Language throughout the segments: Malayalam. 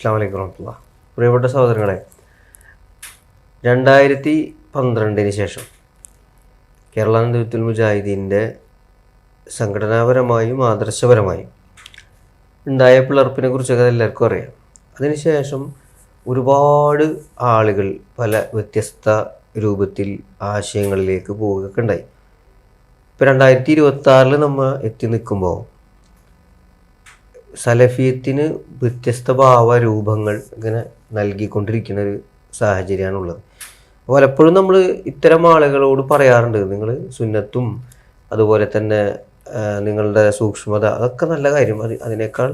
അസ്സലാമു അലൈക്കും വറഹ്മത്തുള്ളാഹി. പ്രിയപ്പെട്ട സഹോദരങ്ങളെ, 2012 ശേഷം കേരള നദവത്തുൽ മുജാഹിദീൻ്റെ സംഘടനാപരമായും ആദർശപരമായും ഉണ്ടായ പിളർപ്പിനെ കുറിച്ചൊക്കെ എല്ലാവർക്കും അറിയാം. അതിനുശേഷം ഒരുപാട് ആളുകൾ പല വ്യത്യസ്ത രൂപത്തിൽ ആശയങ്ങളിലേക്ക് പോവുകയൊക്കെ ഉണ്ടായി. ഇപ്പോൾ 2026 നമ്മൾ എത്തി നിൽക്കുമ്പോൾ സലഫിയത്തിന് വ്യത്യസ്ത ഭാവരൂപങ്ങൾ ഇങ്ങനെ നൽകിക്കൊണ്ടിരിക്കുന്ന ഒരു സാഹചര്യമാണുള്ളത്. പലപ്പോഴും നമ്മൾ ഇത്തരം ആളുകളോട് പറയാറുണ്ട്, നിങ്ങൾ സുന്നത്തും അതുപോലെ തന്നെ നിങ്ങളുടെ സൂക്ഷ്മത അതൊക്കെ നല്ല കാര്യം, അതിനേക്കാൾ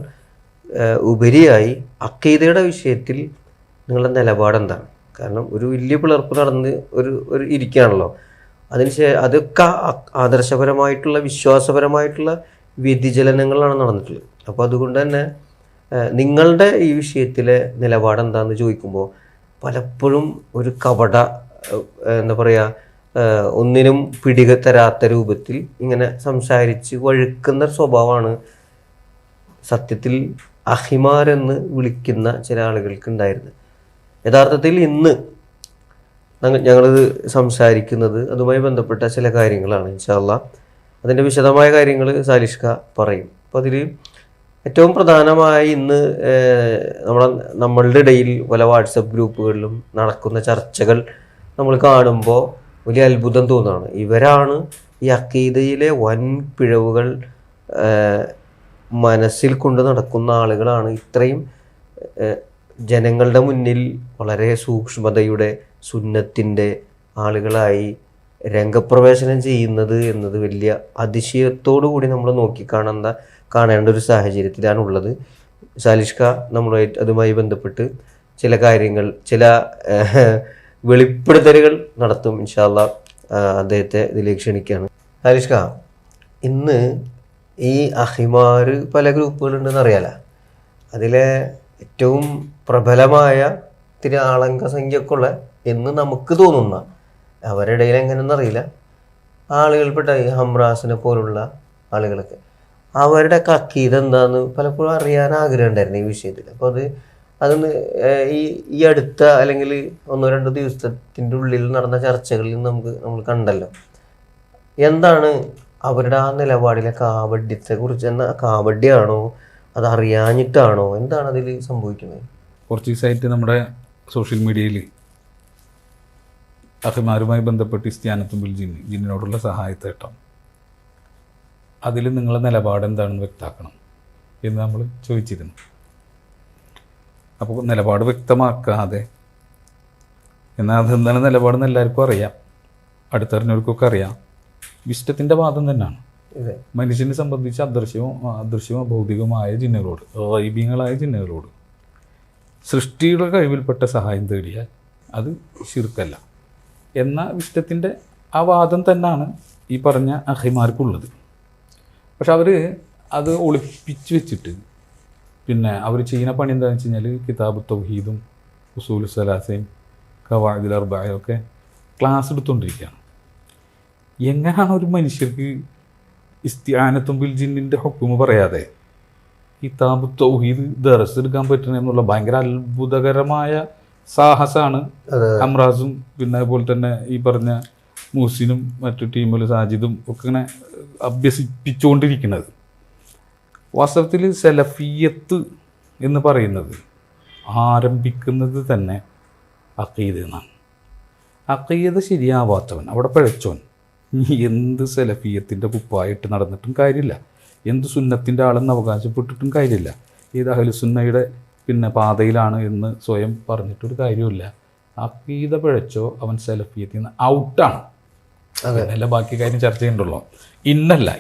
ഉപരിയായി അക്കീദയുടെ വിഷയത്തിൽ നിങ്ങളുടെ നിലപാടെന്താണ്? കാരണം ഒരു വലിയ പിളർപ്പ് നടന്ന് ഒരു ഇരിക്കുകയാണല്ലോ. അതൊക്കെ ആദർശപരമായിട്ടുള്ള വിശ്വാസപരമായിട്ടുള്ള വ്യതിചലനങ്ങളാണ് നടന്നിട്ടുള്ളത്. അപ്പോൾ അതുകൊണ്ട് തന്നെ നിങ്ങളുടെ ഈ വിഷയത്തിലെ നിലപാടെന്താണെന്ന് ചോദിക്കുമ്പോൾ പലപ്പോഴും ഒരു കപട എന്താ പറയുക, ഒന്നിനും പിടിക തരാത്ത രൂപത്തിൽ ഇങ്ങനെ സംസാരിച്ച് വഴുക്കുന്ന സ്വഭാവമാണ് സത്യത്തിൽ അഹിമാരെന്ന് വിളിക്കുന്ന ചില ആളുകൾക്ക് ഉണ്ടായിരുന്നത്. യഥാർത്ഥത്തിൽ ഇന്ന് ഞങ്ങളിത് സംസാരിക്കുന്നത് അതുമായി ബന്ധപ്പെട്ട ചില കാര്യങ്ങളാണ്. ഇൻഷാ അല്ലാഹ് അതിൻ്റെ വിശദമായ കാര്യങ്ങൾ സാലിഷ്ക പറയും. അപ്പോൾ അതിൽ ഏറ്റവും പ്രധാനമായി ഇന്ന് നമ്മളുടെ ഇടയിൽ പല വാട്സപ്പ് ഗ്രൂപ്പുകളിലും നടക്കുന്ന ചർച്ചകൾ നമ്മൾ കാണുമ്പോൾ വലിയ അത്ഭുതം തോന്നുകയാണ്. ഇവരാണ് ഈ അക്കീദയിലെ വൻ പിഴവുകൾ മനസ്സിൽ കൊണ്ട് നടക്കുന്ന ആളുകളാണ് ഇത്രയും ജനങ്ങളുടെ മുന്നിൽ വളരെ സൂക്ഷ്മതയുടെ സുന്നത്തിൻ്റെ ആളുകളായി രംഗപ്രവേശനം ചെയ്യുന്നത് എന്നത് വലിയ അതിശയത്തോടു കൂടി നമ്മൾ കാണേണ്ട ഒരു സാഹചര്യത്തിലാണുള്ളത്. സാലിഷ്ക നമ്മളുമായിട്ട് അതുമായി ബന്ധപ്പെട്ട് ചില കാര്യങ്ങൾ, ചില വെളിപ്പെടുത്തലുകൾ നടത്തും. ഇൻഷാ അല്ലാഹ് അദ്ദേഹത്തെ ഇതിലേക്ക് ക്ഷണിക്കുകയാണ്. സാലിഷ്ക, ഇന്ന് ഈ അഹിമാർ പല ഗ്രൂപ്പുകളുണ്ടെന്ന് അറിയാലോ. അതിലെ ഏറ്റവും പ്രബലമായ ഇത്തിരി ആളംഗ സംഖ്യക്കുള്ള എന്ന് നമുക്ക് തോന്നുന്ന, അവരുടെ ഇടയിൽ എങ്ങനെയെന്നറിയില്ല, ആളുകൾപ്പെട്ട ഈ ഹംറാസിനെ പോലുള്ള ആളുകളൊക്കെ അവരുടെ അക്കീദ എന്താന്ന് പലപ്പോഴും അറിയാൻ ആഗ്രഹം ഉണ്ടായിരുന്നു ഈ വിഷയത്തിൽ. അപ്പോൾ അതൊന്ന് ഈ അടുത്ത അല്ലെങ്കിൽ 1-2 ദിവസത്തിൻ്റെ ഉള്ളിൽ നടന്ന ചർച്ചകളിൽ നമ്മൾ കണ്ടല്ലോ. എന്താണ് അവരുടെ ആ നിലപാടിലെ കാപഡ്യത്തെക്കുറിച്ച്? കാപഡ്യമാണോ, അത് അറിയാഞ്ഞിട്ടാണോ, എന്താണ് അതിൽ സംഭവിക്കുന്നത്? കുറച്ച് ദിവസമായിട്ട് നമ്മുടെ സോഷ്യൽ മീഡിയയിൽ അഹിമാരുമായി ബന്ധപ്പെട്ട് ഇസ്തിയാനത്തും ബിൽ ജിന്നിനോടുള്ള സഹായത്തേട്ടം, അതിൽ നിങ്ങളുടെ നിലപാട് എന്താണെന്ന് വ്യക്തമാക്കണം എന്ന് നമ്മൾ ചോദിച്ചിരുന്നു. അപ്പോൾ നിലപാട് വ്യക്തമാക്കാതെ, എന്നാൽ അതെന്താണ് നിലപാടെന്ന് എല്ലാവർക്കും അറിയാം, അടുത്തറിഞ്ഞവർക്കൊക്കെ അറിയാം. ഇഷ്ടത്തിൻ്റെ വാദം തന്നെയാണ്. മനുഷ്യനെ സംബന്ധിച്ച് അദൃശ്യവും അഭൗതികവുമായ ജിന്നുകളോട്, ഗൈബീങ്ങളായ ജിന്നുകളോട് സൃഷ്ടിയുടെ കഴിവിൽപ്പെട്ട സഹായം തേടിയാൽ അത് ശിർക്കല്ല എന്ന ഇഷ്ടത്തിൻ്റെ ആ വാദം തന്നെയാണ് ഈ പറഞ്ഞ അഹിമാർക്കുള്ളത്. പക്ഷെ അവർ അത് ഒളിപ്പിച്ച് വെച്ചിട്ട് പിന്നെ അവർ ചെയ്യുന്ന പണി എന്താണെന്ന് വെച്ച് കഴിഞ്ഞാൽ കിതാബ് തൗഹീദും ഉസൂലു സലാസയും ഖവാഇദുൽ അർബഅയും ഒക്കെ ക്ലാസ് എടുത്തുകൊണ്ടിരിക്കുകയാണ്. എങ്ങനെയാണ് ഒരു മനുഷ്യർക്ക് ഇസ്തിആനത്തും ബിൽ ജിന്നിൻ്റെ ഹുക്മ് പറയാതെ കിതാബ് തൗഹീദ് ദർസ് എടുക്കാൻ പറ്റണമെന്നുള്ള ഭയങ്കര അത്ഭുതകരമായ സാഹസമാണ് അമ്രാസും പിന്നെ അതുപോലെ തന്നെ ഈ പറഞ്ഞ മൂസിനും മറ്റു ടീമിൽ സാജിദും ഒക്കെ ഇങ്ങനെ അഭ്യസിപ്പിച്ചുകൊണ്ടിരിക്കുന്നത്. വാസ്തവത്തിൽ സലഫിയത്ത് എന്ന് പറയുന്നത് ആരംഭിക്കുന്നത് തന്നെ അഖീദ എന്നാണ്. അഖീദ ശരിയാവാത്തവൻ, അവിടെ പിഴച്ചവൻ, എന്ത് സലഫിയത്തിൻ്റെ കുപ്പായിട്ട് നടന്നിട്ടും കാര്യമില്ല, എന്ത് സുന്നത്തിൻ്റെ ആളെന്ന് അവകാശപ്പെട്ടിട്ടും കാര്യമില്ല, ഏത് അഹ്ലുസുന്നയുടെ പിന്നെ പാതയിലാണ് എന്ന് സ്വയം പറഞ്ഞിട്ടൊരു കാര്യമില്ല. അഖീദ പിഴച്ചോ അവൻ സലഫിയത്തിൽ നിന്ന് ഔട്ടാണ്. അതല്ല ബാക്കി കാര്യം ചർച്ച ചെയ്യണ്ടല്ലോ.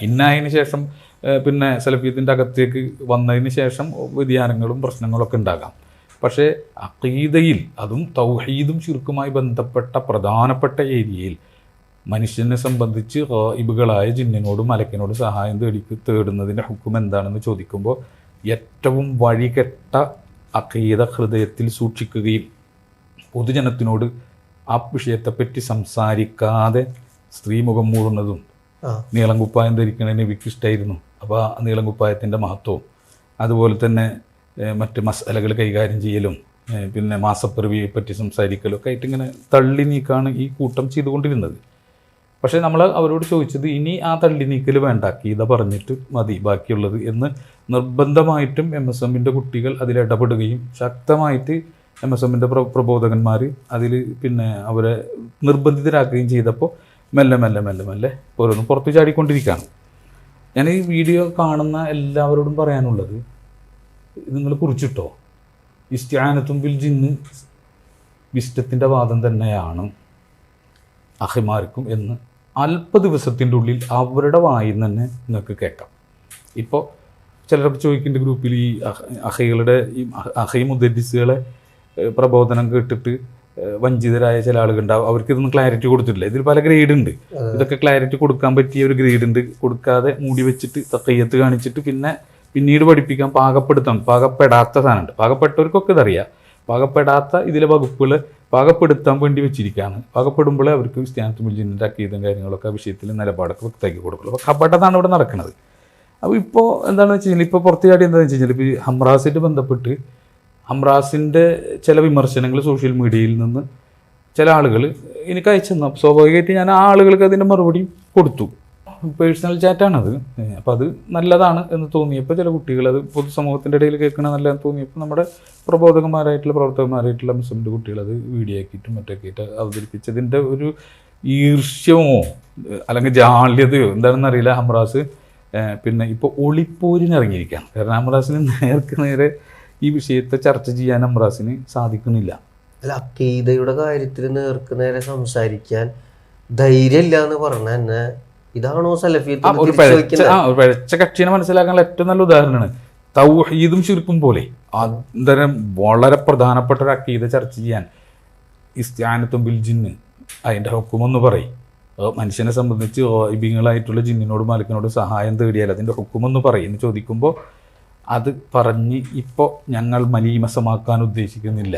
ഇന്നായതിന് ശേഷം പിന്നെ സലഫിയത്തിൻ്റെ അകത്തേക്ക് വന്നതിന് ശേഷം വ്യതിയാനങ്ങളും പ്രശ്നങ്ങളൊക്കെ ഉണ്ടാകാം. പക്ഷേ അഖീദയിൽ, അതും തൗഹീദും ശിർക്കുമായി ബന്ധപ്പെട്ട പ്രധാനപ്പെട്ട ഏരിയയിൽ മനുഷ്യനെ സംബന്ധിച്ച് ഗായിബുകളായ ജിന്നിനോടും മലക്കിനോടും സഹായം തേടുന്നതിൻ്റെ ഹുക്കം എന്താണെന്ന് ചോദിക്കുമ്പോൾ ഏറ്റവും വഴികെട്ട അഖീദ ഹൃദയത്തിൽ സൂക്ഷിക്കുകയും പൊതുജനത്തിനോട് ആ വിഷയത്തെപ്പറ്റി സംസാരിക്കാതെ സ്ത്രീ മുഖം മൂടുന്നതും നീളം കുപ്പായം ധരിക്കുന്നതിന് നബിക്ക് ഇഷ്ടമായിരുന്നു. അപ്പോൾ ആ നീളം കുപ്പായത്തിൻ്റെ മഹത്വവും അതുപോലെ തന്നെ മറ്റ് മസാലകൾ കൈകാര്യം ചെയ്യലും പിന്നെ മാസപ്പിറവിയെ പറ്റി സംസാരിക്കലും ഒക്കെ ആയിട്ട് ഇങ്ങനെ തള്ളി നീക്കാണ് ഈ കൂട്ടം ചെയ്തുകൊണ്ടിരുന്നത്. പക്ഷേ നമ്മൾ അവരോട് ചോദിച്ചത് ഇനി ആ തള്ളി നീക്കൽ വേണ്ട, അക്കീദ പറഞ്ഞിട്ട് മതി ബാക്കിയുള്ളത് എന്ന് നിർബന്ധമായിട്ടും MSMൻ്റെ കുട്ടികൾ അതിലിടപെടുകയും ശക്തമായിട്ട് MSMൻ്റെ പ്രബോധകന്മാർ അതിൽ പിന്നെ അവരെ നിർബന്ധിതരാക്കുകയും ചെയ്തപ്പോൾ മെല്ലെ മെല്ലെ മെല്ലെ മെല്ലെ ഓരോന്നും പുറത്തു ചാടിക്കൊണ്ടിരിക്കുകയാണ്. ഞാൻ ഈ വീഡിയോ കാണുന്ന എല്ലാവരോടും പറയാനുള്ളത്, നിങ്ങൾ കുറിച്ചിട്ടോ, ഇസ്തിആനത്തും ബിൽ ജിന്ന് വിസ്റ്റത്തിൻ്റെ വാദം തന്നെയാണ് അഹിമാർക്കും എന്ന് അല്പ ദിവസത്തിൻ്റെ ഉള്ളിൽ അവരുടെ വായിൽ തന്നെ നിങ്ങൾക്ക് കേൾക്കാം. ഇപ്പോൾ ചിലരൊക്കെ ചോദിക്കേണ്ട ഗ്രൂപ്പിൽ ഈ അഹൈകളുടെ ഈ അഹൈ മുദരിസുകളെ പ്രബോധനം കേട്ടിട്ട് വഞ്ചിതരായ ചില ആളുകളുണ്ടാവും. അവർക്ക് ഇതൊന്നും ക്ലാരിറ്റി കൊടുത്തിട്ടില്ല. ഇതിൽ പല ഗ്രേഡ് ഉണ്ട്. ഇതൊക്കെ ക്ലാരിറ്റി കൊടുക്കാൻ പറ്റിയ ഒരു ഗ്രേഡ് ഉണ്ട്. കൊടുക്കാതെ മൂടി വെച്ചിട്ട് തഖയ്യത്ത് കാണിച്ചിട്ട് പിന്നീട് പഠിപ്പിക്കാൻ പാകപ്പെടാത്ത സാധനമുണ്ട്. പാകപ്പെട്ടവർക്കൊക്കെ ഇതറിയാം. പാകപ്പെടാത്ത ഇതിലെ വകുപ്പുകൾ പാകപ്പെടുത്താൻ വേണ്ടി വെച്ചിരിക്കുകയാണ്. പാകപ്പെടുമ്പോഴേ അവർക്ക് ഇസ്തിആനത്തുൽ ബിൽ ജിന്നിൻ്റെ അക്കീദും കാര്യങ്ങളൊക്കെ വിഷയത്തിൽ നിലപാടൊക്കെ വ്യക്തമാക്കി കൊടുക്കുള്ളൂ. അപ്പോൾ കപടതാണ് ഇവിടെ നടക്കുന്നത്. അപ്പോൾ ഇപ്പോൾ എന്താണെന്ന് വെച്ച് കഴിഞ്ഞാൽ ഇപ്പോൾ പുറത്തു ചാടി എന്താണെന്ന് വെച്ച് കഴിഞ്ഞാൽ ഇപ്പോൾ ഈ ഹംറാസിൻ്റെ ബന്ധപ്പെട്ട് ഹംറാസിൻ്റെ ചില വിമർശനങ്ങൾ സോഷ്യൽ മീഡിയയിൽ നിന്ന് ചില ആളുകൾ എനിക്ക് അയച്ചു തന്നു. സ്വാഭാവികമായിട്ട് ഞാൻ ആ ആളുകൾക്ക് അതിൻ്റെ മറുപടിയും കൊടുത്തു. പേഴ്സണൽ ചാറ്റാണത്. അപ്പോൾ അത് നല്ലതാണ് എന്ന് തോന്നിയപ്പോൾ ചില കുട്ടികൾ അത് പൊതുസമൂഹത്തിൻ്റെ ഇടയിൽ കേൾക്കണ നല്ലതെന്ന് തോന്നിയപ്പോൾ നമ്മുടെ പ്രവർത്തകന്മാരായിട്ടുള്ള MSMൻ്റെ കുട്ടികൾ അത് വീഡിയോ ആക്കിയിട്ടും മറ്റൊക്കെ ആയിട്ട് അവതരിപ്പിച്ചതിൻ്റെ ഒരു ഈർഷ്യമോ അല്ലെങ്കിൽ ജാള്യതയോ എന്താണെന്ന് അറിയില്ല. ഹംറാസ് പിന്നെ ഇപ്പോൾ ഒളിപ്പോരിന് ഇറങ്ങിയിരിക്കുകയാണ്. കാരണം ഹംറാസിന് നേരെ ഈ വിഷയത്തെ ചർച്ച ചെയ്യാൻ ഹംറാസിന് സാധിക്കുന്നില്ല. അല്ല, അക്കീദയുടെ കാര്യത്തിൽ നേരെ സംസാരിക്കാൻ ധൈര്യമില്ല എന്ന് പറഞ്ഞ തന്നെ ഇതാണോ സലഫിയത്ത്? ഒരു പിഴച്ച കക്ഷിയെ മനസ്സിലാക്കാനുള്ള ഏറ്റവും നല്ല ഉദാഹരണമാണ് തൗഹീദും ശിർക്കും പോലെ അന്തരം വളരെ പ്രധാനപ്പെട്ട ഒരു അക്കീദ ചർച്ച ചെയ്യാൻ ഇസ്തിആനത്തും ബിൽ ജിന്ന് അതിൻ്റെ ഹുക്കുമെന്ന് പറയും. മനുഷ്യനെ സംബന്ധിച്ച് ഗായിബീങ്ങളായിട്ടുള്ള ജിന്നിനോട് മലക്കിനോട് സഹായം തേടിയാൽ അതിൻ്റെ ഹുക്കുമെന്ന് പറയും എന്ന് ചോദിക്കുമ്പോൾ അത് പറഞ്ഞ് ഇപ്പോൾ ഞങ്ങൾ മലീമസമാക്കാൻ ഉദ്ദേശിക്കുന്നില്ല.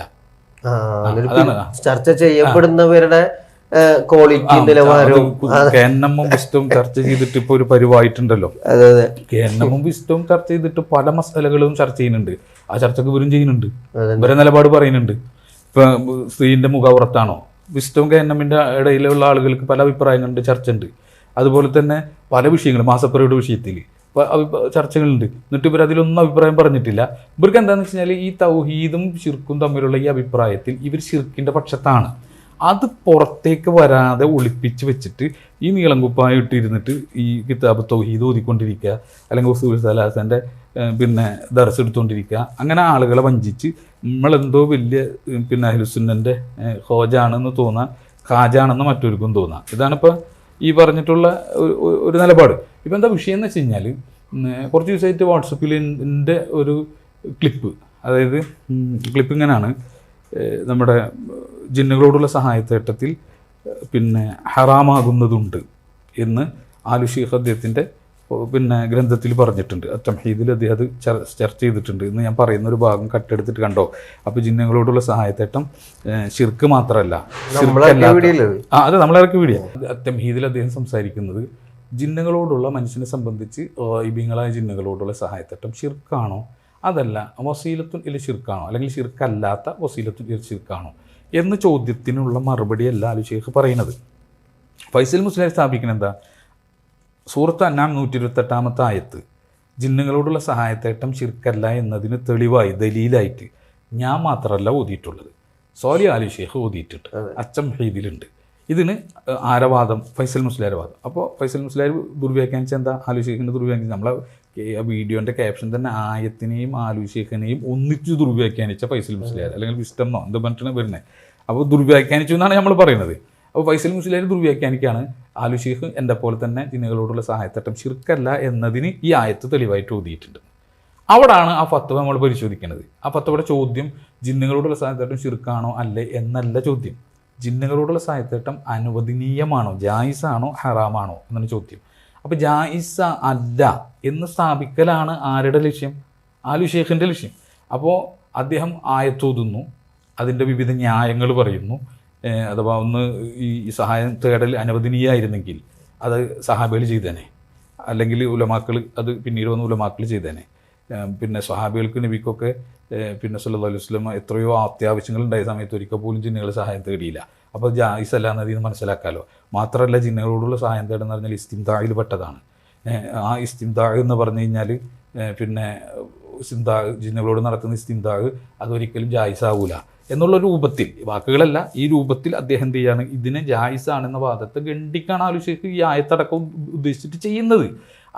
ചർച്ച ചെയ്യപ്പെടുന്നവരുടെ ക്വാളിറ്റി നിലവാരവും കേന്നമ്മും വിസ്റ്റും ചർച്ച ചെയ്തിട്ട് ഇപ്പോൾ ഒരു പരിവായിട്ടുണ്ടല്ലോ. കേന്നമ്മും വിസ്റ്റും ചർച്ച ചെയ്തിട്ട് പല മസാലകളും ചർച്ച ചെയ്യുന്നുണ്ട്. ആ ചർച്ചക്ക് ഇവരും ചെയ്യുന്നുണ്ട്. ഇവരെ നിലപാട് പറയുന്നുണ്ട്. ഇപ്പം സ്ത്രീൻ്റെ മുഖപുറത്താണോ, വിസ്റ്റും കേന്നമ്മിൻ്റെ ഇടയിലുള്ള ആളുകൾക്ക് പല അഭിപ്രായങ്ങളുണ്ട്, ചർച്ച ഉണ്ട്. അതുപോലെ തന്നെ പല വിഷയങ്ങൾ മാസപ്പിറയുടെ വിഷയത്തിൽ ചർച്ചകളുണ്ട്. എന്നിട്ട് ഇവർ അതിലൊന്നും അഭിപ്രായം പറഞ്ഞിട്ടില്ല. ഇവർക്ക് എന്താണെന്ന് വെച്ച് കഴിഞ്ഞാൽ ഈ തൗഹീദും ഷിർക്കും തമ്മിലുള്ള ഈ അഭിപ്രായത്തിൽ ഇവർ ഷിർക്കിൻ്റെ പക്ഷത്താണ്. അത് പുറത്തേക്ക് വരാതെ ഒളിപ്പിച്ച് വെച്ചിട്ട് ഈ നീളം കുപ്പായ ഇട്ടിരുന്നിട്ട് ഈ കിതാബ് തൗഹീദ് ഓതിക്കൊണ്ടിരിക്കുക, അല്ലെങ്കിൽ ഉസൂൽ സലാസൻ്റെ പിന്നെ ദർസ് എടുത്തുകൊണ്ടിരിക്കുക. അങ്ങനെ ആളുകളെ വഞ്ചിച്ച് നമ്മളെന്തോ വലിയ പിന്നെ അഹ്ലുസുന്നൻ്റെ ഹോജാണെന്ന് തോന്നാം, ഖാജാണെന്ന് മറ്റൊരുക്കും തോന്നാം. ഇതാണിപ്പോൾ ഈ പറഞ്ഞിട്ടുള്ള ഒരു നിലപാട്. ഇപ്പം എന്താ വിഷയം എന്ന് വെച്ച് കഴിഞ്ഞാൽ, കുറച്ച് ദിവസമായിട്ട് വാട്സപ്പിൽ എൻ്റെ ഒരു ക്ലിപ്പ്, അതായത് ക്ലിപ്പ് ഇങ്ങനെയാണ്: നമ്മുടെ ജിന്നുകളോടുള്ള സഹായത്തേട്ടത്തിൽ പിന്നെ ഹറാമാകുന്നതുണ്ട് എന്ന് ആലു ഷീഖ് അദ്ദേഹത്തിൻ്റെ പിന്നെ ഗ്രന്ഥത്തിൽ പറഞ്ഞിട്ടുണ്ട്. തംഹീദിൽ അദ്ദേഹം അത് ചർച്ച ചെയ്തിട്ടുണ്ട് എന്ന് ഞാൻ പറയുന്നൊരു ഭാഗം കട്ടെടുത്തിട്ട് കണ്ടോ. അപ്പോൾ ജിന്നുകളോടുള്ള സഹായത്തേട്ടം ഷിർക്ക് മാത്രമല്ല, അത് നമ്മളിറക്കി വീഡിയോ. തംഹീദിൽ അദ്ദേഹം സംസാരിക്കുന്നത് ജിന്നുകളോടുള്ള മനുഷ്യനെ സംബന്ധിച്ച് ഇബിങ്ങളായ ജിന്നുകളോടുള്ള സഹായത്തേട്ടം ഷിർക്കാണോ അതല്ല വസീലത്തുൻ ഇൽ ഷിർക്കാണോ, അല്ലെങ്കിൽ ഷിർക്കല്ലാത്ത വസീലത്തുൻ ഇൽ ഷിർക്കാണോ എന്ന ചോദ്യത്തിനുള്ള മറുപടിയല്ല അലി ഷെയ്ഖ് പറയുന്നത്. ഫൈസൽ മുസ്ലിം സ്ഥാപിക്കുന്നത് എന്താ? സൂറത്ത് അന്നാം 128 ആയത്ത് ജിന്നുകളോടുള്ള സഹായത്തേട്ടം ഷിർക്കല്ല എന്നതിന് തെളിവായി ദലീലായിട്ട് ഞാൻ മാത്രമല്ല ഓതിയിട്ടുള്ളത്, സോലി അലി ഷെയ്ഖ് ഓതിയിട്ടുണ്ട്, അച്ചം ഹീദിലുണ്ട്. ഇതിന് ആരവാദം ഫൈസൽ മുസ്ലിയാർ വാദം. അപ്പോൾ ഫൈസൽ മുസ്ലിയാർ ദുർവ്യാഖ്യാനിച്ച എന്താ? ആലു ഷെയ്ഖിൻ്റെ ദുർവ്യാഖ്യാനിച്ച നമ്മളെ വീഡിയോൻ്റെ ക്യാപ്ഷൻ തന്നെ ആയത്തിനെയും ആലു ഷെയ്ഖിനെയും ഒന്നിച്ച് ദുർവ്യാഖ്യാനിച്ച ഫൈസൽ മുസ്ലിയാർ, അല്ലെങ്കിൽ വിസ്റ്റമെന്നോ എന്ത് പറഞ്ഞിട്ടാണ് വരുന്നത്. അപ്പോൾ ദുർവ്യാഖ്യാനിച്ചു എന്നാണ് നമ്മൾ പറയുന്നത്. അപ്പോൾ ഫൈസൽ മുസ്ലിയാർ ദുർവ്യാഖ്യാനിക്കാണ് ആലു ഷെയ്ഖ് എൻ്റെ പോലെ തന്നെ ജിന്നുകളോടുള്ള സഹായത്തട്ടം ഷിർക്കല്ല എന്നതിന് ഈ ആയത്ത് തെളിവായിട്ട് ഓതിയിട്ടുണ്ട്. അവിടാണ് ആ ഫത്വ നമ്മൾ പരിശോധിക്കുന്നത്. ആ ഫത്വയുടെ ചോദ്യം ജിന്നുകളോടുള്ള സഹായത്തട്ടം ഷിർക്കാണോ അല്ലേ എന്നല്ല ചോദ്യം. ജിന്നുകളോടുള്ള സഹായത്തേട്ടം അനുവദനീയമാണോ, ജായിസാണോ, ഹറാമാണോ എന്നാണ് ചോദ്യം. അപ്പോൾ ജായിസ അല്ല എന്ന് സ്ഥാപിക്കലാണ് ആരുടെ ലക്ഷ്യം? ആലു ഷെയ്ഖിൻ്റെ ലക്ഷ്യം. അപ്പോൾ അദ്ദേഹം ആയത്തോതുന്നു, അതിൻ്റെ വിവിധ ന്യായങ്ങൾ പറയുന്നു. അഥവാ ഒന്ന് ഈ സഹായം തേടൽ അനുവദനീയമായിരുന്നെങ്കിൽ അത് സഹാബികൾ ചെയ്തേനെ, അല്ലെങ്കിൽ ഉലമാക്കൾ അത് പിന്നീട് വന്ന് ഉലമാക്കൾ ചെയ്തേനെ. പിന്നെ സ്വഹാബികൾക്ക് നബിക്കൊക്കെ പിന്നെ സല്ലല്ലാഹു അലൈഹി വസല്ലം എത്രയോ അത്യാവശ്യങ്ങളുണ്ടായ സമയത്ത് ഒരിക്കൽ പോലും ജിന്നുകൾ സഹായം തേടിയില്ല. അപ്പോൾ ജായിസ് അല്ല എന്നതിൽ നിന്ന് മനസ്സിലാക്കാമല്ലോ. മാത്രമല്ല ജിന്നുകളോടുള്ള സഹായം തേടുന്ന പറഞ്ഞാൽ ഇസ്തിംതായിൽ പെട്ടതാണ്. ആ ഇസ്തിംതാ എന്ന് പറഞ്ഞു കഴിഞ്ഞാൽ പിന്നെ ജിന്നുകളോട് നടത്തുന്ന ഇസ്തിംതാ അതൊരിക്കലും ജായിസാവൂല എന്നുള്ള രൂപത്തിൽ, വാക്കുകളല്ല, ഈ രൂപത്തിൽ അദ്ദേഹം എന്ത് ചെയ്യാണ്, ഇതിനെ ജായിസാണെന്ന വാദത്തെ ഖണ്ഡിക്കാണ് ആലു ഷേഖ് ഈ ആയത്തടക്കം ഉദ്ദേശിച്ചിട്ട് ചെയ്യുന്നത്.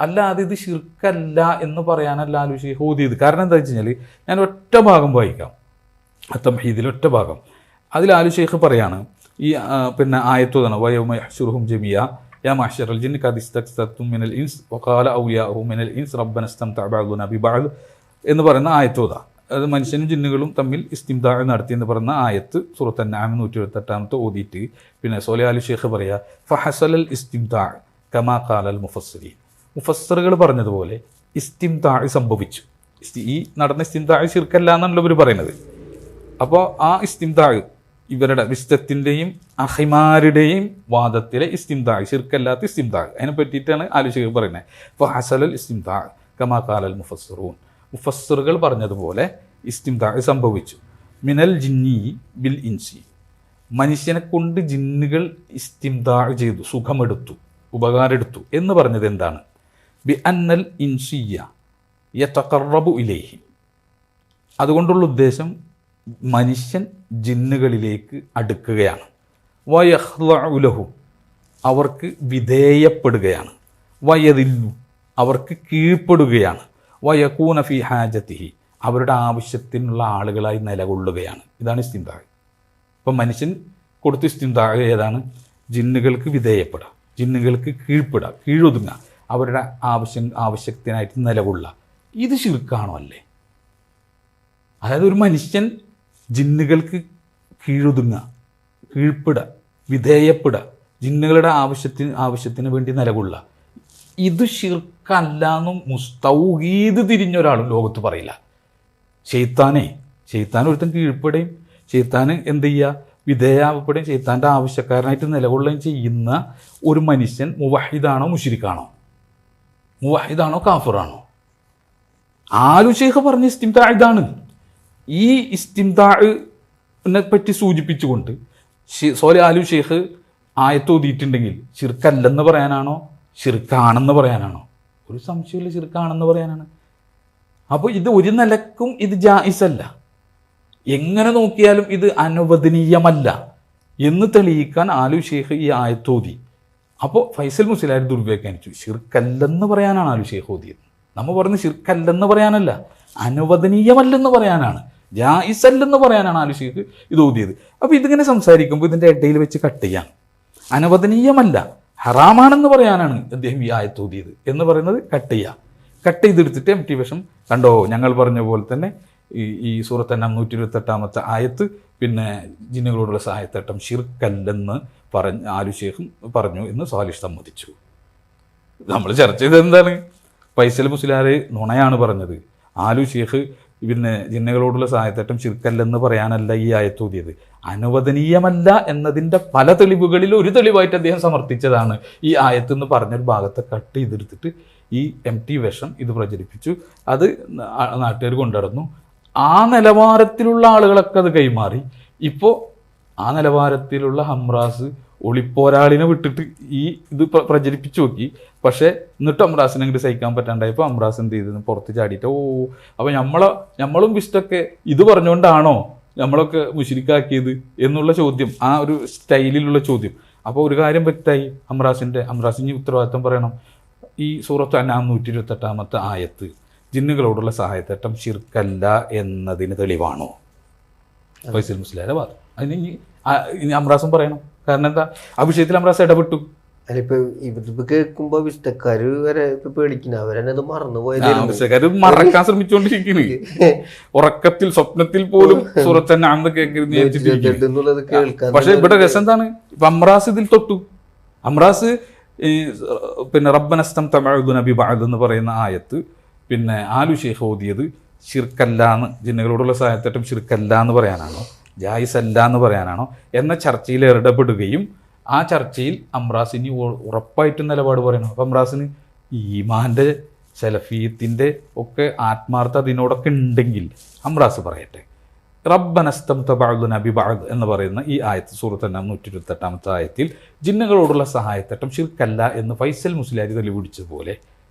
അല്ലാതെ ഇത് ശിർക്കല്ല എന്ന് പറയാനല്ല ആലു ഷേഖ് ഓതിയത്. കാരണം എന്താ വെച്ച് കഴിഞ്ഞാൽ, ഞാൻ ഒറ്റ ഭാഗം വായിക്കാം, തംഹീദിൽ ഒറ്റ ഭാഗം. അതിൽ ആലു ഷേഖ് പറയാണ്, ഈ പിന്നെ ആയത്തോതാണ് വയൗമ യഹ്ശുറുഹും ജമിയ യാ മഅ്ശറൽ ജിന്നി ഖദ് ഇസ്തക്സർതും മിനൽ ഇൻസ് വഖാല ഔലിയാഉഹും മിനൽ ഇൻസ് റബ്ബന ഇസ്തംതഅ ബഅദുനാ ബിബഅദ് എന്ന് പറയുന്ന ആയത്തോതാ. അത് മനുഷ്യനും ജിന്നുകളും തമ്മിൽ ഇസ്തിംതാ നടത്തി എന്ന് പറയുന്ന ആയത്ത് സൂറത്ത് അൻആം 128 ഓതിയിട്ട് പിന്നെ സോലി ആലു ഷേഖ് പറയാ ഫഹസലൽ ഇസ്തിംതാ കമാ ഖാലൽ മുഫസ്സിരീൻ. മുഫസ്സിറുകൾ പറഞ്ഞതുപോലെ ഇസ്തിംതാ സംഭവിച്ചു. ഈ നടന്ന ഇസ്തിംതാ ശിർക്കല്ല എന്നാണല്ലോ ഇവർ പറയുന്നത്. അപ്പോൾ ആ ഇസ്തിംതാ ഇവരുടെ വിസ്തത്തിൻ്റെയും അഹിമാരുടെയും വാദത്തിലെ ഇസ്തിംതാ, ശിർക്കല്ലാത്ത ഇസ്തിംതാ, അതിനെ പറ്റിയിട്ടാണ് ആലു ഷേഖ് പറയുന്നത്. ഫഹസലൽ ഇസ്തിംതാ കമാ ഖാലൽ മുഫസ്സിറൂൻ. മുഫസ്സിറുകൾ പറഞ്ഞതുപോലെ ഇസ്തിംതാ സംഭവിച്ചു. മിനൽ ജിന്നി ബിൽ ഇൻസി, മനുഷ്യനെ കൊണ്ട് ജിന്നുകൾ ഇസ്തിംതാ ചെയ്തു, സുഖമെടുത്തു, ഉപകാരമെടുത്തു എന്ന് പറഞ്ഞത് എന്താണ്? ബി അന്നൽ ഇൻസിയ യതഖറബു ഇലൈഹി, അതുകൊണ്ടുള്ള ഉദ്ദേശം മനുഷ്യൻ ജിന്നുകളിലേക്ക് അടുക്കുകയാണ്. വയഖ്ളഉ ലഹു, അവർക്ക് വിധേയപ്പെടുകയാണ്. വയദില്ലു, അവർക്ക് കീഴ്പ്പെടുകയാണ്. വയകൂന ഫി ഹാജത്തിഹി, അവരുടെ ആവശ്യത്തിനുള്ള ആളുകളായി നിലകൊള്ളുകയാണ്. ഇതാണ് ഇസ്തിംതാ. ഇപ്പം മനുഷ്യൻ കൊടുത്ത ഇസ്തിംതാ ഏതാണ്? ജിന്നുകൾക്ക് വിധേയപ്പെടുക, ജിന്നുകൾക്ക് കീഴ്പ്പെടുക, കീഴൊതുങ്ങുക, അവരുടെ ആവശ്യത്തിനായിട്ട് നിലകൊള്ളുക. ഇത് ശിർക്കാണോ? അല്ലേ? അതായത് ഒരു മനുഷ്യൻ ജിന്നുകൾക്ക് കീഴൊതുങ്ങുക, കീഴ്പ്പെടുക, വിധേയപ്പെടുക, ജിന്നുകളുടെ ആവശ്യത്തിന് വേണ്ടി നിലകൊള്ളുക, ഇത് ശിർക്കല്ലാന്നും മുസ്തൗഹീദ് തിരിഞ്ഞ ഒരാളും ലോകത്ത് പറയില്ല. ഷെയ്ത്താൻ ഒരുത്തൻ കീഴ്പ്പെടുകയും ഷെയ്ത്താന് എന്ത് ചെയ്യുക, വിധേയാവപ്പെടുകയും ഷെയ്ത്താൻ്റെ ആവശ്യക്കാരനായിട്ട് നിലകൊള്ളുകയും ചെയ്യുന്ന ഒരു മനുഷ്യൻ മുവഹിദാണോ മുശ്രിക്കാണോ? മുവഹിദാണോ കാഫിറാണോ? ആലു ഷേഖ് പറഞ്ഞ ഇസ്തിംതാ ഇതാണ്. ഈ ഇസ്തിംതാഇനെ പറ്റി സൂചിപ്പിച്ചുകൊണ്ട് സോലി ആലു ഷേഖ് ആയത്തോതിയിട്ടുണ്ടെങ്കിൽ ശിർക്കല്ലെന്ന് പറയാനാണോ ശിർക്കാണെന്ന് പറയാനാണോ? ഒരു സംശയമില്ല, ശിർക്കാണെന്ന് പറയാനാണ്. അപ്പോൾ ഇത് ഒരു നിലക്കും ഇത് ജായിസല്ല, എങ്ങനെ നോക്കിയാലും ഇത് അനുവദനീയമല്ല എന്ന് തെളിയിക്കാൻ ആലു ഷേഖ് ഈ ആയത്തോതി. അപ്പോൾ ഫൈസൽ മുസ്ലിയാർ ദുർവ്യാഖ്യാനിച്ചു. ശിർക്കല്ലെന്ന് പറയാനാണ് ആലു ഷേഖ് ഓതിയത്. നമ്മൾ പറഞ്ഞ് ശിർക്കല്ലെന്ന് പറയാനല്ല, അനുവദനീയമല്ലെന്ന് പറയാനാണ്, ജായിസല്ലെന്ന് പറയാനാണ് ആലു ഷേഖ് ഇത് ഓതിയത്. അപ്പോൾ ഇതിങ്ങനെ സംസാരിക്കുമ്പോൾ ഇതിൻ്റെ ഇടയിൽ വെച്ച് കട്ട് ചെയ്യാം. അനുവദനീയമല്ല, ഹറാമാണെന്ന് പറയാനാണ് അദ്ദേഹം ഈ ആയത്തോതിയത് എന്ന് പറയുന്നത് കട്ട് കട്ട് ചെയ്തെടുത്തിട്ട് MT വേഷം കണ്ടോ, ഞങ്ങൾ പറഞ്ഞ പോലെ തന്നെ ഈ സൂറത്ത് അൻആം 128 ആയത്ത് പിന്നെ ജിന്നുകളോടുള്ള സഹായത്തേട്ടം ശിർക്കല്ലെന്ന് ആലു ഷേഖും പറഞ്ഞു എന്ന് സാലിഷ് സമ്മതിച്ചു. നമ്മൾ ചർച്ച ചെയ്തത് എന്താണ്? ഫൈസൽ മുസ്ലിയാർ നുണയാണ് പറഞ്ഞത്. ആലു ഷേഖ് പിന്നെ ജിന്നുകളോടുള്ള സഹായത്തേട്ടം ശിർക്കല്ലെന്ന് പറയാനല്ല ഈ ആയത്തോതിയത്, അനുവദനീയമല്ല എന്നതിൻ്റെ പല തെളിവുകളിൽ ഒരു തെളിവായിട്ട് അദ്ദേഹം സമർത്ഥിച്ചതാണ് ഈ ആയത്തെന്ന് പറഞ്ഞൊരു ഭാഗത്തെ കട്ട് ചെയ്തെടുത്തിട്ട് ഈ MT വേഷം ഇത് പ്രചരിപ്പിച്ചു. അത് നാട്ടുകാർ കൊണ്ടുനടന്നു. ആ നിലവാരത്തിലുള്ള ആളുകളൊക്കെ അത് കൈമാറി. ഇപ്പോൾ ആ നിലവാരത്തിലുള്ള ഹംറാസ് ഒളിപ്പോരാളിനെ വിട്ടിട്ട് ഈ ഇത് പ്രചരിപ്പിച്ചു നോക്കി. പക്ഷേ എന്നിട്ട് അമ്രാസിനെ അങ്ങോട്ട് സഹിക്കാൻ പറ്റാണ്ടായപ്പോൾ അമ്രാസ് എന്ത് ചെയ്തെന്ന് പുറത്ത് ചാടിയിട്ട് അപ്പോൾ നമ്മളും വിസ്റ്റൊക്കെ ഇത് പറഞ്ഞുകൊണ്ടാണോ നമ്മളൊക്കെ മുശ്രിക്കാക്കിയത് എന്നുള്ള ചോദ്യം, ആ ഒരു സ്റ്റൈലിലുള്ള ചോദ്യം. അപ്പോൾ ഒരു കാര്യം വ്യക്തമായി, അമ്രാസിന് ഉത്തരവാദിത്വം പറയണം. ഈ സൂറത്ത് അൻആം 128 ആയത്ത് ജിന്നുകളോടുള്ള സഹായത്തേട്ടം ശിർക്കല്ല എന്നതിന് തെളിവാണോ? ഫൈസൽ മുസ്ലിയാരെ വാദം. അതിന് ഇനി അമ്രാസും പറയണം. കാരണം എന്താ, ആ വിഷയത്തിൽ അമ്രാസ് ഇടപെട്ടു. അതിലിപ്പോ ഇത് കേൾക്കുമ്പോ വിസ്തക്കാര് വരെ പേടിക്കുന്ന, അവരെന്നെ അത് മറന്നുപോയത്, മറക്കാൻ ശ്രമിച്ചുകൊണ്ടിരിക്കുന്നു. ഉറക്കത്തിൽ സ്വപ്നത്തിൽ പോലും സൂറത്ത് അൻആം കേൾക്കുന്നത്. പക്ഷെ ഇവിടെ രസം എന്താണ്, ഇപ്പൊ അമ്രാസ് ഇതിൽ തൊട്ടു. അമ്രാസ് പിന്നെ റബ്ബന ഇസ്തംതഅ ബഅദുനാ ബിബഅദ് എന്ന് പറയുന്ന ആയത്ത് പിന്നെ ആലു ഷേഖ് ഓതിയത് ശിർക്കല്ലാന്ന്, ജിന്നുകളോടുള്ള സഹായത്തേട്ടം ശിർക്കല്ല എന്ന് പറയാനാണോ ജായിസല്ല എന്ന് പറയാനാണോ എന്ന ചർച്ചയിൽ ഇടപെടുകയും ആ ചർച്ചയിൽ അമ്രാസിന് ഉറപ്പായിട്ടും നിലപാട് പറയണം. അപ്പം അമ്രാസിന് ഈമാൻ്റെ സലഫിയത്തിൻ്റെ ഒക്കെ ആത്മാർത്ഥ അതിനോടൊക്കെ ഉണ്ടെങ്കിൽ അംറാസ് പറയട്ടെ. റബ്ബനസ്തംത ബഅദുനാ ബിബഅദ് എന്ന് പറയുന്ന ഈ ആയത്ത് സൂറത്ത് അൻആം 128-ാമത്തെ ആയത്തിൽ ജിന്നുകളോടുള്ള സഹായത്തേട്ടം ശിർക്കല്ല എന്ന് ഫൈസൽ മുസ്ലിയാർ തെളിവ് പിടിച്ചതുപോലെ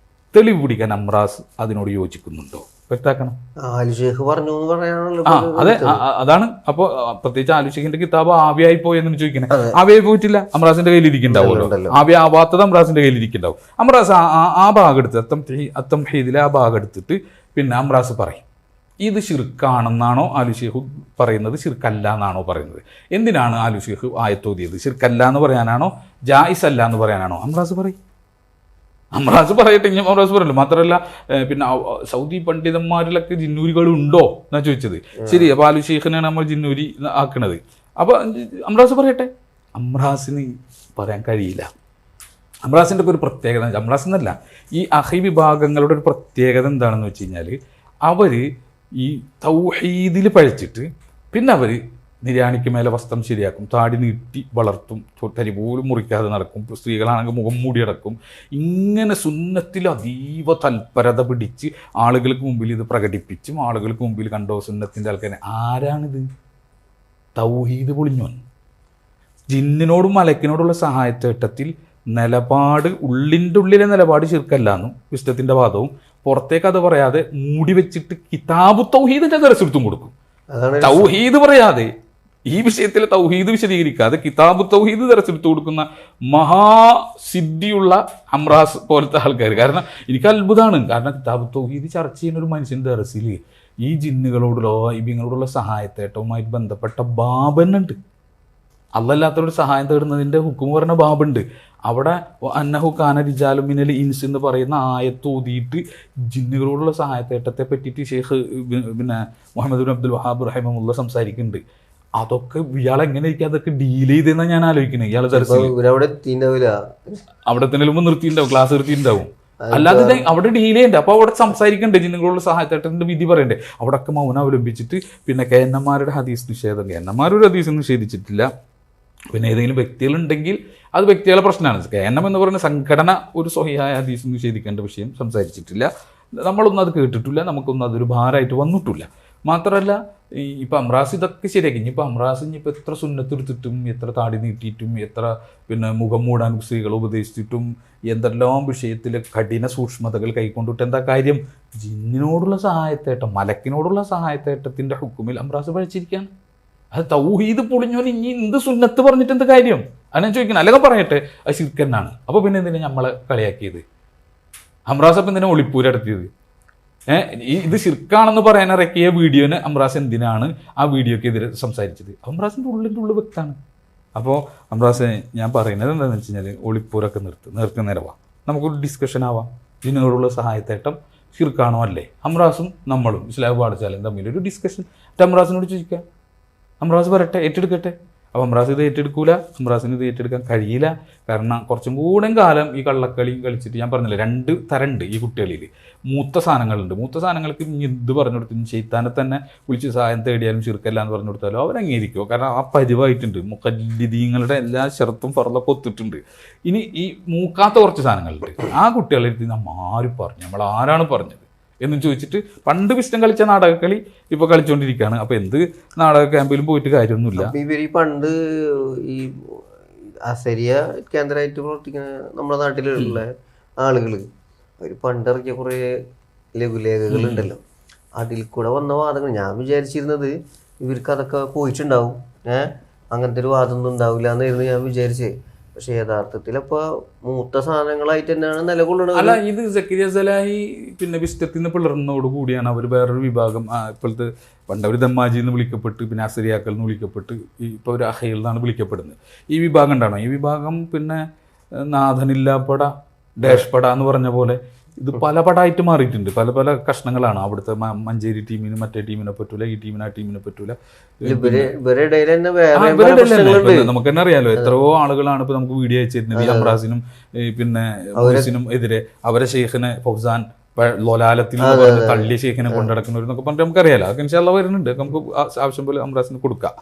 തെളിവ് പിടിക്കാൻ അംറാസ് അതിനോട് യോജിക്കുന്നുണ്ടോ? വ്യക്താക്കണം. അതെ, അതാണ്. അപ്പോൾ പ്രത്യേകിച്ച് ആലുഷേഖിന്റെ കിതാബ് ആവിയായി പോയെന്ന് ചോദിക്കണേ. ആവിയായി പോയിട്ടില്ല, അംറാസിന്റെ കയ്യിൽ ഇരിക്കണ്ടാവുമല്ലോ. ആവിയ ആവാത്തത് അംറാസിന്റെ കയ്യിൽ ഇരിക്കണ്ടാവും. അംറാസ് ആ ഭാഗം എടുത്ത് അത്തംഹീദിലെ ആ ഭാഗം എടുത്തിട്ട് പിന്നെ അംറാസ് പറയും ഇത് ശിർക്കാണെന്നാണോ ആലുഷേഖ് പറയുന്നത്, ശിർക്കല്ല എന്നാണോ പറയുന്നത്? എന്തിനാണ് ആലുഷേഖ് ആയത്തോതിയത്? ശിർക്കല്ല എന്ന് പറയാനാണോ ജായിസ് അല്ല എന്ന് പറയാനാണോ? അംറാസ് പറയും. അംറാസ് പറയട്ടെ, ഇനി അംറാസ് പറയല്ലോ. മാത്രമല്ല പിന്നെ സൗദി പണ്ഡിതന്മാരിലൊക്കെ ജിന്നൂരികളുണ്ടോ എന്നാണ് ചോദിച്ചത്. ശരി, അപ്പോൾ ആലുഷേഖിനാണ് നമ്മൾ ജിന്നൂരി ആക്കണത്. അപ്പോൾ അംറാസ് പറയട്ടെ. അംറാസിന് പറയാൻ കഴിയില്ല. അംറാസിൻ്റെ ഒക്കെ ഒരു പ്രത്യേകത, അംറാസ് എന്നല്ല, ഈ അഹി വിഭാഗങ്ങളുടെ ഒരു പ്രത്യേകത എന്താണെന്ന് വെച്ച് കഴിഞ്ഞാൽ അവർ ഈ തൗഹീദിൽ പഴിച്ചിട്ട് പിന്നെ അവർ നിര്യാണിക്ക് മേലെ വസ്ത്രം ശരിയാക്കും, താടി നീട്ടി വളർത്തും, തരി പോലും മുറിക്കാതെ നടക്കും, സ്ത്രീകളാണെങ്കിൽ മുഖം മൂടിയടക്കും. ഇങ്ങനെ സുന്നത്തിൽ അതീവ തൽപരത പിടിച്ച് ആളുകൾക്ക് മുമ്പിൽ ഇത് പ്രകടിപ്പിച്ചും ആളുകൾക്ക് മുമ്പിൽ കണ്ടോ സുന്നത്തിൻ്റെ ആൾക്കാരെ. ആരാണിത്? തൗഹീദ് പൊളിഞ്ഞോൻ. ജിന്നിനോടും മലക്കിനോടുള്ള സഹായത്തേട്ടത്തിൽ നിലപാട്, ഉള്ളിലെ നിലപാട് ശിർക്കല്ലാന്നും വിശുദ്ധത്തിൻ്റെ വാദവും, പുറത്തേക്ക് അത് പറയാതെ മൂടി വെച്ചിട്ട് കിതാബു തൗഹീദിന്റെ ദർശനത്തും കൊടുക്കും. തൗഹീദ് പറയാതെ, ഈ വിഷയത്തിലെ തൗഹീദ് വിശദീകരിക്കാതെ കിതാബു തൗഹീദ് ദർശനത്ത് കൊടുക്കുന്ന മഹാസിദ്ധിയുള്ള അംറാസ് പോലത്തെ ആൾക്കാർ. കാരണം എനിക്ക് അത്ഭുതമാണ്. കാരണം കിതാബു തൗഹീദ് ചർച്ച ചെയ്യുന്ന ഒരു മനുഷ്യൻ്റെ ദർസിൽ ഈ ജിന്നുകളോടുള്ള ഇബിങ്ങളോടുള്ള സഹായത്തേട്ടവുമായിട്ട് ബന്ധപ്പെട്ട ബാബന്നുണ്ട്. അല്ലല്ലാത്തവരുടെ സഹായം തേടുന്നതിൻ്റെ ഹുക്കും പറഞ്ഞ ബാബുണ്ട്. അവിടെ അന്നഹു കാന റിജാലു മിനൽ ഇൻസ് എന്ന് പറയുന്ന ആയത്ത് ഓതിയിട്ട് ജിന്നുകളോടുള്ള സഹായത്തേട്ടത്തെ പറ്റിയിട്ട് ഷെയ്ഖ് പിന്നെ മുഹമ്മദ് ബിൻ അബ്ദുൽ വഹാബ് റഹിമഹുല്ല സംസാരിക്കുന്നുണ്ട്. അതൊക്കെ ഇയാൾ എങ്ങനെ ഇരിക്കും അതൊക്കെ ഡീൽ ചെയ്തെന്നാണ് ഞാൻ ആലോചിക്കുന്നത്. ഇയാൾ അവിടെ തന്നെ നിർത്തിയിട്ടുണ്ടാവും, ക്ലാസ് നിർത്തിയിട്ടുണ്ടാവും. അല്ലാതെ അവിടെ ഡീൽ ചെയ്യണ്ടേ. അപ്പോൾ അവിടെ സംസാരിക്കണ്ടേ, ജിന്നുകളുള്ള സഹായത്തേട്ടൻ്റെ വിധി പറയണ്ടേ. അവിടെ ഒക്കെ മൗനം അവലംബിച്ചിട്ട് പിന്നെ കേന്നന്മാരുടെ ഹദീസ് നിഷേധം, കേന്നന്മാരൊരു ഹദീസ് നിഷേധിച്ചിട്ടില്ല. പിന്നെ ഏതെങ്കിലും വ്യക്തികളുണ്ടെങ്കിൽ അത് വ്യക്തികളുടെ പ്രശ്നമാണ്. കേനം എന്ന് പറയുന്ന സംഘടന ഒരു സ്വഹിയായ ഹദീസ് നിഷേധിക്കേണ്ട വിഷയം സംസാരിച്ചിട്ടില്ല. നമ്മളൊന്നും അത് കേട്ടിട്ടില്ല, നമുക്കൊന്നും അതൊരു ഭാരമായിട്ട് വന്നിട്ടില്ല. മാത്രമല്ല ഇപ്പം അംറാസ് ഇതൊക്കെ ശരിയാക്കി. ഇനിയിപ്പോൾ അംറാസ് ഇനിയിപ്പോൾ എത്ര സുന്നത്തെടുത്തിട്ടും എത്ര താടി നീട്ടിയിട്ടും എത്ര പിന്നെ മുഖം മൂടാൻ സ്ത്രീകളെ ഉപദേശിച്ചിട്ടും എന്തെല്ലാം വിഷയത്തിൽ കഠിന സൂക്ഷ്മതകൾ കൈക്കൊണ്ടിട്ട് എന്താ കാര്യം? ജിന്നിനോടുള്ള സഹായത്തേട്ടം, മലക്കിനോടുള്ള സഹായത്തേട്ടത്തിൻ്റെ ഹുക്കുമിൽ അംറാസ് പഴിച്ചിരിക്കുകയാണ്. അത് തൗഹീദ് പൊളിഞ്ഞോൻ ഇനി എന്ത് സുന്നത്ത് പറഞ്ഞിട്ട് എന്ത് കാര്യം? അത് ഞാൻ ചോദിക്കണം. അല്ലെങ്കിൽ പറയട്ടെ അത് ശിർക്കന്നാണ്. അപ്പോൾ പിന്നെ എന്തിനാണ് നമ്മളെ കളിയാക്കിയത്? അംറാസ് അപ്പം എന്തിനാണ് ഒളിപ്പൂരടത്തിയത്? ഇത് ശിർക്കാണെന്ന് പറയാനിറക്കിയ വീഡിയോന് അംറാസ് എന്തിനാണ് ആ വീഡിയോക്കെതിരെ സംസാരിച്ചത്? അംറാസിൻ്റെ ഉള്ളിൽ വ്യക്തമാണ്. അപ്പോൾ അംറാസ് ഞാൻ പറയുന്നത് എന്താണെന്ന് വെച്ച് കഴിഞ്ഞാൽ ഒളിപ്പൂരൊക്കെ നേർക്കുനേരവാ, നമുക്കൊരു ഡിസ്കഷൻ ആവാം. ഇതിനോടുള്ള സഹായത്തേട്ടം ശിർക്കാണോ അല്ലേ? അംറാസും നമ്മളും ഇസ്ലാം പാഠശാലയും തമ്മിലൊരു ഡിസ്കഷൻ അംറാസിനോട് ചോദിക്കാം. അംറാസ് പറയട്ടെ, ഏറ്റെടുക്കട്ടെ. അപ്പോൾ അംറാസ് ഇത് ഏറ്റെടുക്കൂല, അംറാസിന് ഇത് ഏറ്റെടുക്കാൻ കഴിയില്ല. കാരണം കുറച്ചും കൂടെ കാലം ഈ കള്ളക്കളി കളിച്ചിട്ട്, ഞാൻ പറഞ്ഞില്ല 2 തരമുണ്ട് ഈ കുട്ടികളിൽ. മൂത്ത സാധനങ്ങളുണ്ട്. മൂത്ത സാധനങ്ങൾക്ക് എന്ത് പറഞ്ഞു കൊടുത്തും ചെയ്ത്താനെ തന്നെ വിളിച്ച് സഹായം തേടിയാലും ശിർക്കല്ല എന്ന് പറഞ്ഞു കൊടുത്താലും അവരംഗീകരിക്കുമോ? കാരണം ആ പരിവായിട്ടുണ്ട്. മുഖല്ലിദീങ്ങളുടെ എല്ലാ ഷർത്തും ഫർളൊക്കെ ഒത്തിട്ടുണ്ട്. ഇനി ഈ മൂക്കാത്ത കുറച്ച് സാധനങ്ങളുണ്ട്. ആ കുട്ടികളെ നമ്മൾ ആര് പറഞ്ഞു, നമ്മൾ ആരാണ് പറഞ്ഞത് എന്നും ചോദിച്ചിട്ട് പണ്ട് പിസ്റ്റം കളിച്ച നാടകക്കളി ഇപ്പോൾ കളിച്ചുകൊണ്ടിരിക്കുകയാണ്. അപ്പോൾ എന്ത് നാടക ക്യാമ്പിലും പോയിട്ട് കാര്യമൊന്നുമില്ല. ഇവർ ഈ പണ്ട് ഈ അസരിയ കേന്ദ്രമായിട്ട് പ്രവർത്തിക്കുന്ന നമ്മുടെ നാട്ടിലുള്ള ആളുകൾ അവർ പണ്ടിറക്കിയ കുറേ ലഘുലേഖകളുണ്ടല്ലോ, അതിൽ കൂടെ വന്ന വാദങ്ങൾ ഞാൻ വിചാരിച്ചിരുന്നത് ഇവർക്ക് അതൊക്കെ പോയിട്ടുണ്ടാവും. അങ്ങനത്തെ ഒരു വാദമൊന്നും ഉണ്ടാവില്ല എന്നായിരുന്നു ഞാൻ വിചാരിച്ചത്. പക്ഷെ യഥാർത്ഥത്തിൽ അപ്പോൾ മൂത്ത സാധനങ്ങളായിട്ട് തന്നെയാണ് നിലകൊള്ളുന്നത്. അല്ല, ഇത് സക്കരിയ സലാഹി പിന്നെ വിസ്റ്റത്തിൽ നിന്ന് പിളർന്നതോട് കൂടിയാണ് അവർ വേറൊരു വിഭാഗം, ഇപ്പോഴത്തെ പണ്ടവർ ദമ്മാജി എന്ന് വിളിക്കപ്പെട്ട് പിന്നെ അസരിയാക്കൽ എന്ന് വിളിക്കപ്പെട്ട് ഇപ്പോൾ ഒരു അഹയിൽ നിന്നാണ് വിളിക്കപ്പെടുന്നത്. ഈ വിഭാഗം ഉണ്ടാണോ? ഈ വിഭാഗം പിന്നെ നാഥനില്ലാപ്പട ഡാഷ്പട എന്ന് പറഞ്ഞ പോലെ ഇത് പല പടായിട്ട് മാറിയിട്ടുണ്ട്. പല പല കഷ്ണങ്ങളാണ്. അവിടുത്തെ മഞ്ചേരി ടീമിന് മറ്റേ ടീമിനെ പറ്റൂല, ഈ ടീമിന് ആ ടീമിനെ പറ്റൂല. നമുക്ക് തന്നെ അറിയാലോ എത്രയോ ആളുകളാണ് ഇപ്പൊ നമുക്ക് വീഡിയോ അയച്ചിരുന്നത്. ഈ അംറാസിനും പിന്നെ ഫൗസിനും എതിരെ അവരെ ഷെയ്ഖിനെ ഫൗസാൻ ലൊലാലത്തിൽ തള്ളിയ ഷെയ്ഖിനെ കൊണ്ടുനടക്കുന്നവരെന്നൊക്കെ പറഞ്ഞിട്ട് നമുക്കറിയാലോ. അതൊക്കെ ഇൻഷാല്ലാ വരുന്നുണ്ട്. നമുക്ക് ആവശ്യം പോലെ അംറാസിന് കൊടുക്കാം.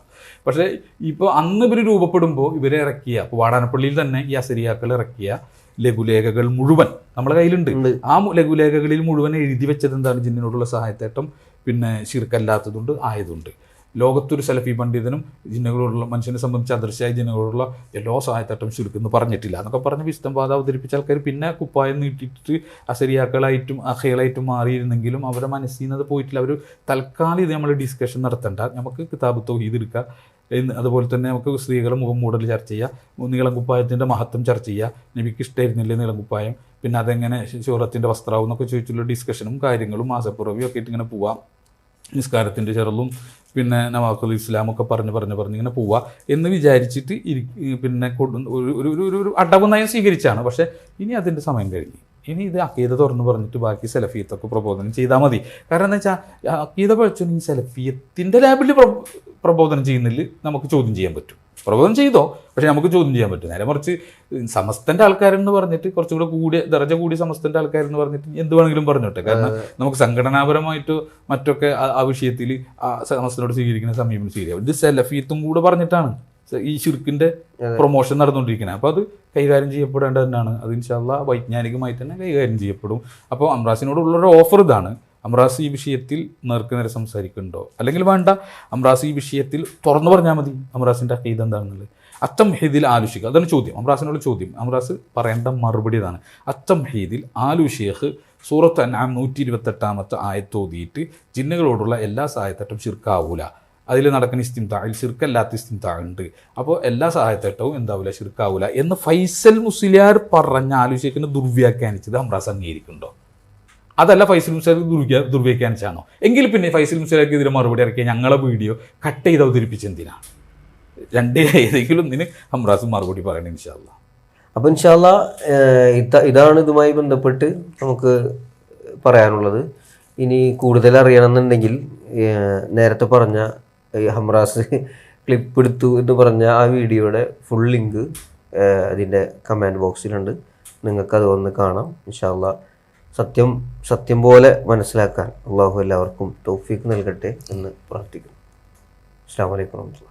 പക്ഷേ ഇപ്പോൾ അന്ന് ഇവർ രൂപപ്പെടുമ്പോൾ ഇവരെ ഇറക്കിയ, ഇപ്പോൾ വാടാനപ്പള്ളിയിൽ തന്നെ ഈ അസരിയാക്കൾ ഇറക്കിയ ലഘുലേഖകൾ മുഴുവൻ നമ്മളെ കയ്യിലുണ്ട്. ആ ലഘുലേഖകളിൽ മുഴുവൻ എഴുതി വെച്ചത് എന്താണ്? ജിന്നിനോടുള്ള സഹായത്തേട്ടം പിന്നെ ശിർക്കല്ലാത്തതുണ്ട്, ആയതുണ്ട്. ലോകത്തൊരു സലഫി പണ്ഡിതനും ജിന്നുകളോടുള്ള, മനുഷ്യനെ സംബന്ധിച്ച് അദൃശ്യമായ ജിന്നുകളോടുള്ള എല്ലാ സഹായത്തേട്ടം ശിർക്കെന്ന് പറഞ്ഞിട്ടില്ല എന്നൊക്കെ പറഞ്ഞ് വിസ്തംവാദം അവതരിപ്പിച്ച ആൾക്കാർ പിന്നെ കുപ്പായം നീട്ടിയിട്ട് അസരിയാക്കളായിട്ടും അഹകളായിട്ടും മാറിയിരുന്നെങ്കിലും അവരുടെ മനസ്സിൽ നിന്ന് അത് പോയിട്ടില്ല. അവർ തൽക്കാലം ഇത് നമ്മൾ ഡിസ്കഷൻ നടത്തണ്ട, നമുക്ക് കിതാബ് തൗഹീദ് എടുക്കുക. അതുപോലെ തന്നെ നമുക്ക് സ്ത്രീകളുടെ മുഖം മൂടൽ ചർച്ച ചെയ്യുക, നീളം കുപ്പായത്തിൻ്റെ മഹത്വം ചർച്ച ചെയ്യുക, നബിക്ക് ഇഷ്ടമായിരുന്നില്ലേ നീളം കുപ്പായം, പിന്നെ അതെങ്ങനെ ശൂറത്തിൻ്റെ വസ്ത്രമാവും എന്നൊക്കെ ചോദിച്ചുള്ള ഡിസ്കഷനും കാര്യങ്ങളും മാസപ്പുറവിയും ഒക്കെ ആയിട്ട് ഇങ്ങനെ പോവാം. നിസ്കാരത്തിൻ്റെ ചെറുതും പിന്നെ നവാഖുൽ ഇസ്ലാമൊക്കെ പറഞ്ഞ് ഇങ്ങനെ പോവുക എന്ന് വിചാരിച്ചിട്ട് പിന്നെ ഒരു അടവ് നയം സ്വീകരിച്ചാണ്. പക്ഷേ ഇനി അതിൻ്റെ സമയം കഴിഞ്ഞു. ഇനി ഇത് അക്കീദ തുറന്ന് പറഞ്ഞിട്ട് ബാക്കി സെലഫിയത്തൊക്കെ പ്രബോധനം ചെയ്താൽ മതി. കാരണം എന്താ വെച്ചാൽ അക്കീദ പഠിച്ചു ഈ സെലഫിയത്തിൻ്റെ ലാബിൽ പ്രബോധനം ചെയ്യുന്നതിൽ നമുക്ക് ചോദ്യം ചെയ്യാൻ പറ്റും. പ്രബോധനം ചെയ്തോ, പക്ഷെ നമുക്ക് ചോദ്യം ചെയ്യാൻ പറ്റും. നേരെ മറിച്ച് സമസ്തൻ്റെ ആൾക്കാരെന്ന് പറഞ്ഞിട്ട് കുറച്ചുകൂടെ കൂടിയ ദർജ കൂടിയ സമസ്തൻ്റെ ആൾക്കാരെന്ന് പറഞ്ഞിട്ട് എന്ത് വേണമെങ്കിലും പറഞ്ഞോട്ടെ. കാരണം നമുക്ക് സംഘടനാപരമായിട്ടോ മറ്റൊക്കെ ആ വിഷയത്തിൽ ആ സമസ്തനോട് സ്വീകരിക്കുന്ന സമീപനം സ്വീകരിക്കാം. ഇത് സെലഫിയത്തും കൂടെ പറഞ്ഞിട്ടാണ് ഈ ശിർക്കിൻ്റെ പ്രൊമോഷൻ നടന്നുകൊണ്ടിരിക്കുന്നത്. അപ്പോൾ അത് കൈകാര്യം ചെയ്യപ്പെടേണ്ടത് തന്നെയാണ്. അത് ഇൻഷാ അല്ലാഹ് വൈജ്ഞാനികമായിട്ട് തന്നെ കൈകാര്യം ചെയ്യപ്പെടും. അപ്പോൾ അംറാസിനോടുള്ളൊരു ഓഫർ ഇതാണ്. അംറാസ് ഈ വിഷയത്തിൽ നേർക്കുനേരെ സംസാരിക്കുന്നുണ്ടോ, അല്ലെങ്കിൽ വേണ്ട, അംറാസ് ഈ വിഷയത്തിൽ തുറന്നു പറഞ്ഞാൽ മതി അംറാസിൻ്റെ അഖീദ എന്താണെന്നുള്ളത്. അത്തംഹീദിൽ ആലുഷിഖ്, അതാണ് ചോദ്യം, അംറാസിനോട് ചോദ്യം. അംറാസ് പറയേണ്ട മറുപടി ഇതാണ്. അത്തംഹീദിൽ ആലുഷിഖ് സൂറത്ത് അൻആം 128 ആയത്തോതിയിട്ട് ജിന്നുകളോടുള്ള എല്ലാ സഹായത്തേട്ടം ശിർക്കാവൂല, അതിൽ നടക്കുന്ന ഇസ്തിംതാഇൽ ശിർക്കല്ലാത്ത ഇസ്തിംതാ ഉണ്ട്, അപ്പോൾ എല്ലാ സഹായത്തേട്ടവും എന്താവില്ല, ശിർക്കാവൂല എന്ന് ഫൈസൽ മുസ്ലിയാർ പറഞ്ഞ ആലുഷിഖിനെ ദുർവ്യാഖ്യാനിച്ചത് അംറാസ് അംഗീകരിക്കുന്നുണ്ടോ? അതല്ല ഫൈസൽ മുസ്ലിയാർ ദുർവ്യാഖ്യാനിച്ചാണോ? എങ്കിൽ പിന്നെ ഫൈസൽ മുസ്ലിയാർക്ക് ഇതിന് മറുപടി ഇറക്കിയ ഞങ്ങളെ വീഡിയോ കട്ട് ചെയ്ത് അവതരിപ്പിച്ച് എന്തിനാണ്? ഏതെങ്കിലും ഒന്നിന് അംറാസ് മറുപടി പറയണം ഇൻഷാ അല്ലാഹ്. അപ്പോൾ ഇൻഷാ അല്ലാഹ് ഇതാണ് ഇതുമായി ബന്ധപ്പെട്ട് നമുക്ക് പറയാനുള്ളത്. ഇനി കൂടുതൽ അറിയണമെന്നുണ്ടെങ്കിൽ നേരത്തെ പറഞ്ഞ ഹംറാസ് ക്ലിപ്പ് എടുത്തു എന്ന് പറഞ്ഞ ആ വീഡിയോയുടെ ഫുൾ ലിങ്ക് അതിൻ്റെ കമൻറ്റ് ബോക്സിലുണ്ട്. നിങ്ങൾക്കത് ഒന്ന് കാണാം. ഇൻഷാ അല്ലാഹ് സത്യം പോലെ മനസ്സിലാക്കാൻ അള്ളാഹു എല്ലാവർക്കും തൗഫീഖ് നൽകട്ടെ എന്ന് പ്രാർത്ഥിക്കുന്നു. അസ്സലാമു അലൈക്കും വറഹ്മത്തുള്ളാഹി.